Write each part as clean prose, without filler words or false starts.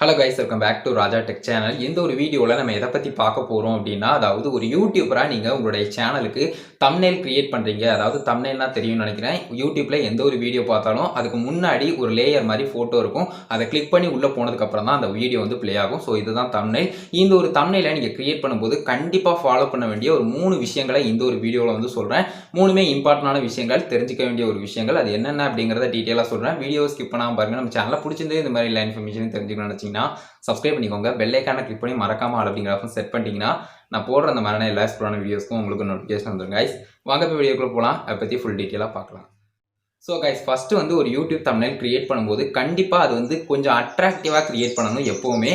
Hello guys, welcome back to Raja tech channel. இந்த ஒரு வீடியோவில் நம்ம எதை பற்றி பார்க்க போகிறோம் அப்படின்னா, அதாவது ஒரு யூடியூபராக நீங்கள் உங்களுடைய சேனலுக்கு தம்ப்நெயில் கிரியேட் பண்ணுறீங்க. அதாவது தம்ப்நெயில்னா தெரியும்னு நினைக்கிறேன். யூடியூப்பில் எந்த ஒரு வீடியோ பார்த்தாலும் அதுக்கு முன்னாடி ஒரு லேயர் மாதிரி ஃபோட்டோ இருக்கும். அதை கிளிக் பண்ணி உள்ளே போனதுக்கப்புறம் தான் அந்த வீடியோ வந்து ப்ளே ஆகும். ஸோ இதுதான் தம்ப்நெயில். இந்த ஒரு தம்ப்நெயிலை நீங்கள் கிரியேட் பண்ணும்போது கண்டிப்பாக ஃபாலோ பண்ண வேண்டிய ஒரு 3 விஷயங்களை இந்த ஒரு வீடியோவில் வந்து சொல்கிறேன். 3மே இம்பார்ட்டண்டான விஷயங்கள், தெரிஞ்சிக்க வேண்டிய ஒரு விஷயங்கள். அது என்னென்ன அப்படிங்கிறத டீட்டெயிலாக சொல்கிறேன். வீடியோ ஸ்கிப் பண்ணாமல் பாருங்கள். நம்ம சேனலை பிடிச்சிருந்து இந்த மாதிரி எல்லா இன்ஃபர்மேஷனும் தெரிஞ்சுக்கணும்னு நினச்சிங்கன்னா சப்ஸ்கிரைப் பண்ணிக்கோங்க. பெல் ஐகானை கிளிக் பண்ணி மறக்காம ஆல் அப்படிங்கிற ஆப்ஷன் செட் பண்ணிட்டீங்கன்னா நான் போடுற அந்த மாதிரியான எல்லா எக்ஸ்ப்ளோரான வீடியோஸ்க்கும் உங்களுக்கு நோட்டிஃபிகேஷன் வந்துடும். கைஸ், வாங்க போய் வீடியோக்குள்ள போகலாம். அதை பற்றி ஃபுல் டீட்டெயிலாக பார்க்கலாம். ஸோ கைஸ், ஃபஸ்ட்டு வந்து ஒரு யூடியூப் தம்ப்நெயில் கிரியேட் பண்ணும்போது கண்டிப்பாக அது வந்து கொஞ்சம் அட்ராக்டிவாக கிரியேட் பண்ணணும். எப்போவுமே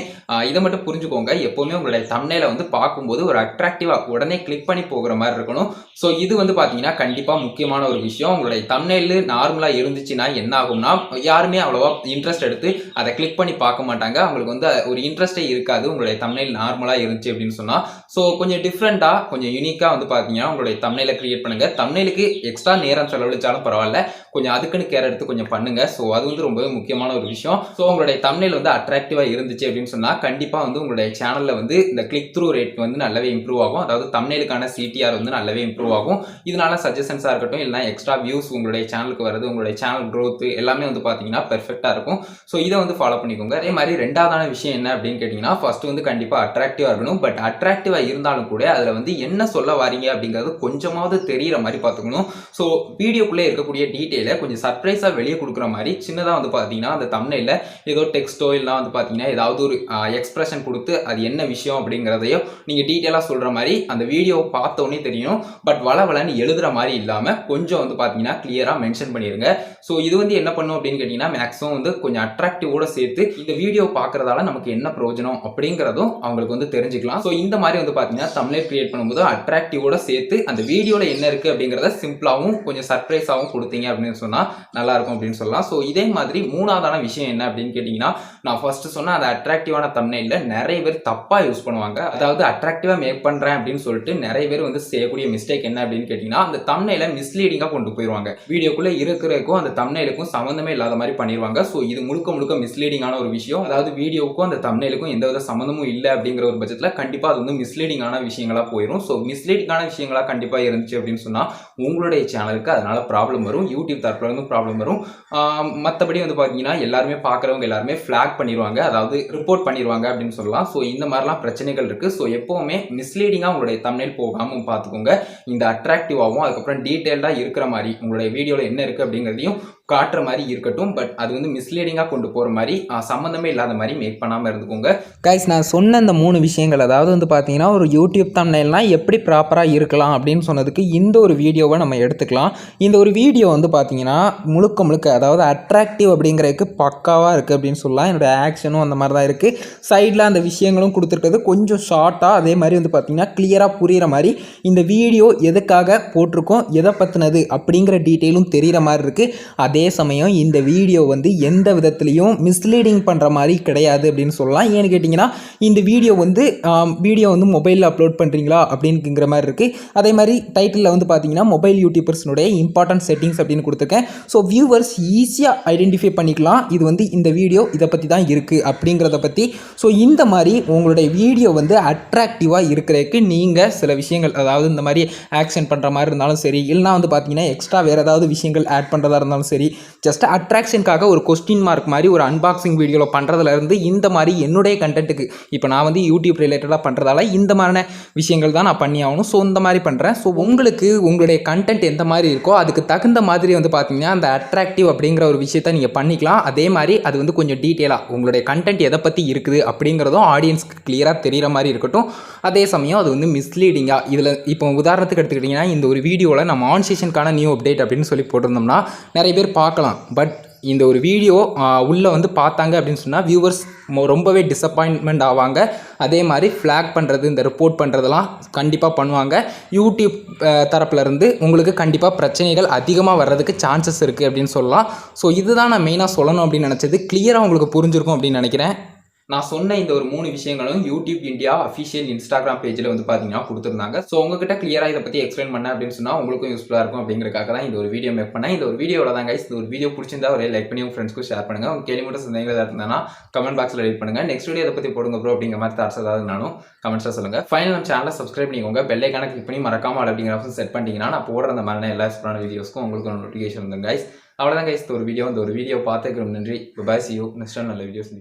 இதை மட்டும் புரிஞ்சுக்கோங்க. எப்போவுமே உங்களுடைய தம்ப்நெயிலை வந்து பார்க்கும்போது ஒரு அட்ராக்டிவாக உடனே கிளிக் பண்ணி போகிற மாதிரி இருக்கணும். ஸோ இது வந்து பார்த்தீங்கன்னா கண்டிப்பாக முக்கியமான ஒரு விஷயம். உங்களுடைய தம்ப்நெயில் நார்மலாக இருந்துச்சுன்னா என்ன ஆகும்னா, யாருமே அவ்வளோவா இன்ட்ரெஸ்ட் எடுத்து அதை கிளிக் பண்ணி பார்க்க மாட்டாங்க. அவங்களுக்கு வந்து ஒரு இன்ட்ரெஸ்டே இருக்காது உங்களுடைய தம்ப்நெயில் நார்மலாக இருந்துச்சு அப்படின்னு சொன்னால். ஸோ கொஞ்சம் டிஃப்ரெண்ட்டாக, கொஞ்சம் யூனிக்காக வந்து பார்த்தீங்கன்னா உங்களுடைய தம்ப்நெயிலை கிரியேட் பண்ணுங்கள். தம்ப்நெயிலுக்கு எக்ஸ்ட்ரா நேரம் செலவழிச்சாலும் பரவாயில்ல, கொஞ்சம் அதுக்குன்னு கேர் எடுத்து கொஞ்சம் பண்ணுங்க. ஸோ அது வந்து ரொம்பவே முக்கியமான ஒரு விஷயம். ஸோ உங்களுடைய தம்ப்நெயில் வந்து அட்ராக்டிவாக இருந்துச்சு அப்படின்னு சொன்னால் கண்டிப்பாக வந்து உங்களுடைய சேனலில் வந்து இந்த கிளிக் த்ரூ ரேட் வந்து நல்லாவே இம்ப்ரூவ் ஆகும். அதாவது தம்ப்நெயிலுக்கான சிடிஆர் வந்து நல்லாவே இம்ப்ரூவ் ஆகும். இதனால சஜஷன்ஸாக இருக்கட்டும், இல்லைனா எக்ஸ்ட்ரா வியூஸ் உங்களுடைய சேனலுக்கு வருது, உங்களுடைய சேனல் க்ரோத் எல்லாமே வந்து பார்த்தீங்கன்னா பெர்ஃபெக்டாக இருக்கும். ஸோ இதை வந்து ஃபாலோ பண்ணிக்கோங்க. அதே மாதிரி ரெண்டாவதான விஷயம் என்ன அப்படின்னு கேட்டிங்கன்னா, ஃபர்ஸ்ட் வந்து கண்டிப்பாக அட்ராக்டிவாக இருக்கணும். பட் அட்ராக்டிவாக இருந்தாலும் கூட அதில் வந்து என்ன சொல்ல வாரீங்க அப்படிங்கிறது கொஞ்சமாவது தெரிகிற மாதிரி பார்த்துக்கணும். ஸோ வீடியோக்குள்ளே இருக்கக்கூடிய டீட்டெயிலை கொஞ்சம் சர்ப்ரைஸாக வெளியே கொடுக்குற மாதிரி சின்னதாக வந்து பார்த்தீங்கன்னா அந்த தம்ப்நெயில்ல ஏதோ டெக்ஸ்டோ இல்லை வந்து பார்த்தீங்கன்னா ஏதாவது ஒரு எக்ஸ்பிரஷன் கொடுத்து அது என்ன விஷயம் அப்படிங்கிறதையும் நீங்கள் டீட்டெயிலாக சொல்கிற மாதிரி அந்த வீடியோவை பார்த்தோன்னே தெரியும். பட் வளவலன்னு எழுதுகிற மாதிரி இல்லாமல் கொஞ்சம் வந்து பார்த்தீங்கன்னா கிளியராக மென்ஷன் பண்ணிடுங்க. ஸோ இது வந்து என்ன பண்ணும் அப்படின்னு கேட்டிங்கன்னா, மேக்ஸிமம் வந்து கொஞ்சம் அட்ராக்டிவோட சேர்த்து இந்த வீடியோ பார்க்குறதால நமக்கு என்ன பிரயோஜனம் அப்படிங்கிறதும் அவங்களுக்கு வந்து தெரிஞ்சுக்கலாம். ஸோ இந்த மாதிரி வந்து பார்த்தீங்கன்னா தம்ப்நெயில் கிரியேட் பண்ணும்போது அட்ராக்டிவோட சேர்த்து அந்த வீடியோவில் என்ன இருக்குது அப்படிங்கிறத சிம்பிளாகவும் கொஞ்சம் சர்ப்ரைஸாகவும் கொடுத்தீங்க அப்படின்னு சொன்னால் நல்லா இருக்கும் அப்படின்னு சொல்லலாம். ஸோ இதே மாதிரி மூணாவதான விஷயம் என்ன அப்படின்னு கேட்டிங்கன்னா, நான் ஃபர்ஸ்ட் சொன்ன அந்த அட்ராக்டிவான தம்ப்நெயில்ல நிறைய பேர் தப்பாக யூஸ் பண்ணுவாங்க. அதாவது அட்ராக்டிவாக மேக் பண்ணுறேன் அப்படின்னு சொல்லிட்டு நிறைய பேர் வந்து செய்யக்கூடிய மிஸ்டேக் என்ன அப்படின்னு கேட்டிங்கன்னா, அந்த தம்ப்நெயிலை மிஸ்லீடிங்காக கொண்டு போயிடுவாங்க. வீடியோக்குள்ளே இருக்கிறதுக்கும் அந்த தம்ப்நெயிலுக்கும் சம்மந்தமே இல்லாத மாதிரி பண்ணிடுவாங்க. ஸோ இது முழுக்க முழுக்க மிஸ்லீடிங்கான ஒரு விஷயம். அதாவது வீடியோவுக்கும் அந்த தம்ப்நெயிலுக்கும் எந்தவித சம்மந்தமும் இல்லை அப்படிங்கிற ஒரு பட்சத்தில் கண்டிப்பாக அது வந்து மிஸ்லீடிங்கான விஷயங்களாக போயிடும். ஸோ மிஸ்லீடிங்கான விஷயங்களாக கண்டிப்பாக இருந்துச்சு அப்படின்னு சொன்னால் உங்களுடைய சேனலுக்கு அதனால ப்ராப்ளம் வரும். யூடியூப் தரப்புல இருந்து ப்ராப்ளம் வரும். மற்றபடி வந்து பார்த்தீங்கன்னா எல்லாருமே பார்க்குறவங்க எல்லாருமே ஃப்ளாக் பண்ணிடுவாங்க, அதாவது ரிப்போர்ட் பண்ணிடுவாங்க அப்படின்னு சொல்லலாம். ஸோ இந்த மாதிரிலாம் பிரச்சனைகள் இருக்குது. ஸோ எப்போவுமே மிஸ்லீடிங்காக உங்களுடைய தம்ப்நெயில் போகாமல் பார்த்துக்கோங்க. இந்த அட்ராக்டிவாகவும் அதுக்கப்புறம் டீட்டெயில்டாக இருக்கிற மாதிரி உங்களுடைய வீடியோவில் என்ன இருக்குது அப்படிங்கிறதையும் காட்டுற மாதிரி இருக்கட்டும். பட் அது வந்து மிஸ்லீடிங்காக கொண்டு போகிற மாதிரி சம்மந்தமே இல்லாத மாதிரி மேக் பண்ணாமல் இருந்துக்கோங்க. கைஸ், நான் சொன்ன இந்த 3 விஷயங்கள், அதாவது வந்து பார்த்தீங்கன்னா ஒரு யூடியூப் தம்ப்நெயில்னால் எப்படி ப்ராப்பராக இருக்கலாம் அப்படின்னு சொன்னதுக்கு இந்த ஒரு வீடியோவை நம்ம எடுத்துக்கலாம். இந்த ஒரு வீடியோ வந்து பார்த்தீங்கன்னா முழுக்க முழுக்க அதாவது அட்ராக்டிவ் அப்படிங்கிறதுக்கு பக்காவாக இருக்குது அப்படின்னு சொல்லலாம். என்னோடய ஆக்ஷனும் அந்த மாதிரி தான் இருக்குது. சைடில் அந்த விஷயங்களும் கொடுத்துருக்கிறது கொஞ்சம் ஷார்ட்டாக, அதே மாதிரி வந்து பார்த்தீங்கன்னா கிளியராக புரிகிற மாதிரி இந்த வீடியோ எதுக்காக போட்டிருக்கோம், எதை பற்றினது அப்படிங்கிற டீட்டெயிலும் தெரிகிற மாதிரி இருக்குது. அதே சமயம் இந்த வீடியோ வந்து எந்த விதத்துலையும் மிஸ்லீடிங் பண்ணுற மாதிரி கிடையாது அப்படின்னு சொல்லலாம். ஏன்னு கேட்டிங்கன்னா, இந்த வீடியோ வந்து மொபைலில் அப்லோட் பண்ணுறீங்களா அப்படிங்கிற மாதிரி இருக்குது. அதே மாதிரி டைட்டிலில் வந்து பார்த்தீங்கன்னா மொபைல் யூடியூபர்ஸ்னுடைய இம்பார்ட்டன்ட் செட்டிங்ஸ் அப்படின்னு கொடுத்துருக்கேன். ஸோ வியூவர்ஸ் ஈஸியாக ஐடென்டிஃபை பண்ணிக்கலாம் இது வந்து இந்த வீடியோ இதை பற்றி தான் இருக்குது அப்படிங்கிறத பற்றி. ஸோ இந்த மாதிரி உங்களுடைய வீடியோ வந்து அட்ராக்டிவாக இருக்கிறதுக்கு நீங்கள் சில விஷயங்கள், அதாவது இந்த மாதிரி ஆக்ஷன் பண்ணுற மாதிரி இருந்தாலும் சரி, இல்லைனா வந்து பார்த்தீங்கன்னா எக்ஸ்ட்ரா வேறு ஏதாவது விஷயங்கள் ஆட் பண்ணுறதா இருந்தாலும் சரி, ஜஸ்ட் அட்ராக்ஷனுக்காக ஒரு கொஸ்டின் மார்க் மாதிரி ஒரு அன்பாக்சிங் வீடியோவில் பண்ணுறதுலேருந்து இந்த மாதிரி என்னுடைய கண்டென்ட்டுக்கு இப்போ நான் வந்து யூடியூப் ரிலேட்டடாக பண்ணுறதால இந்த மாதிரியான விஷயங்கள் தான் நான் பண்ணி ஆகணும். ஸோ இந்த மாதிரி பண்ணுறேன். ஸோ உங்களுக்கு உங்களுடைய கண்டென்ட் எந்த மாதிரி இருக்கோ அதுக்கு தகுந்த மாதிரி வந்து பார்த்தீங்கன்னா அந்த அட்ராக்டிவ் அப்படிங்கிற ஒரு விஷயத்தை நீங்கள் பண்ணிக்கலாம். அதே மாதிரி அது வந்து கொஞ்சம் டீட்டெயிலாக உங்களுடைய கண்டென்ட் எதை பற்றி இருக்குது அப்படிங்கிறதும் ஆடியன்ஸ்க்கு கிளியராக தெரிகிற மாதிரி இருக்கட்டும். அதே சமயம் அது வந்து மிஸ்லீடிங்காக, இதில் இப்போ உதாரணத்துக்கு எடுத்துக்கிட்டிங்கன்னா இந்த ஒரு வீடியோவில் நம்ம மானிட்டைசேஷனுக்கான நியூ அப்டேட் அப்படின்னு சொல்லி போட்டிருந்தோம்னா நிறைய பேர் பார்க்கலாம். பட் இந்த ஒரு வீடியோ உள்ளே வந்து பார்த்தாங்க அப்படின்னு சொன்னால் வியூவர்ஸ் ரொம்பவே டிசப்பாயின்மெண்ட் ஆவாங்க. அதே மாதிரி ஃப்ளாக் பண்ணுறது, இந்த ரிப்போர்ட் பண்ணுறதெல்லாம் கண்டிப்பாக பண்ணுவாங்க. யூடியூப் தரப்புலேருந்து உங்களுக்கு கண்டிப்பாக பிரச்சனைகள் அதிகமாக வர்றதுக்கு சான்சஸ் இருக்குது அப்படின்னு சொல்லலாம். ஸோ இதுதான் நான் மெயினாக சொல்லணும் அப்படின்னு நினச்சது. கிளியராக உங்களுக்கு புரிஞ்சிருக்கும் அப்படின்னு நினைக்கிறேன். நான் சொன்ன இந்த ஒரு 3 விஷயங்களும் யூடியூப் இந்தியா அஃபிஷியல் இன்ஸ்டாகிராம் பேஜில் வந்து பார்த்தீங்கன்னா கொடுத்துருந்தாங்க. ஸோ உங்ககிட்ட கிளியராக இதை பற்றி எக்ஸ்பிளைன் பண்ணேன் அப்படின்னு சொன்னால் உங்களுக்கும் யூஸ்ஃபுல்லாக இருக்கும் அப்படிங்கிறக்காக தான் இந்த ஒரு வீடியோ மேக் பண்ணேன். இந்த ஒரு வீடியோவில் தான் கைஸ், இந்த ஒரு வீடியோ பிடிச்சிருந்தா ஒரே லைக் பண்ணி உங்கள் ஃப்ரெண்ட்ஸ்க்கும் ஷேர் பண்ணுங்கள். உங்கள் கேள்வி மட்டும் சந்தேகங்கள் ஏதாவது இருந்தானா கமெண்ட் பாக்ஸில் ரைட் பண்ணுங்கள். நெக்ஸ்ட் வீடியோ அதை பற்றி போடுங்க ப்ரோ அப்படிங்கிற மாதிரி தாட்ஸ் ஏதாவது நானும் கமெண்ட்ஸாக சொல்லுங்கள். ஃபைனல் நம்ம சேனலை சப்ஸ்கிரைப் பண்ணிக்கோங்க. பெல் ஐக்கானை கிளிக் பண்ணி மறக்காம அப்படிங்கிற ஆப்ஷன் செட் பண்ணிட்டீங்கன்னா நான் போடுற அந்த மாதிரி எல்லா எக்ஸ்ட்ரான வீடியோஸ்க்கும் உங்களுக்கு நோட்டிஃபிகேஷன் வந்து கைஸ். அவ்வளோதான் கைஸ், இந்த ஒரு வீடியோ பார்த்துக்கிறோம். நன்றி. Bye, see you. நெக்ஸ்ட் நல்ல வீடியோஸ்.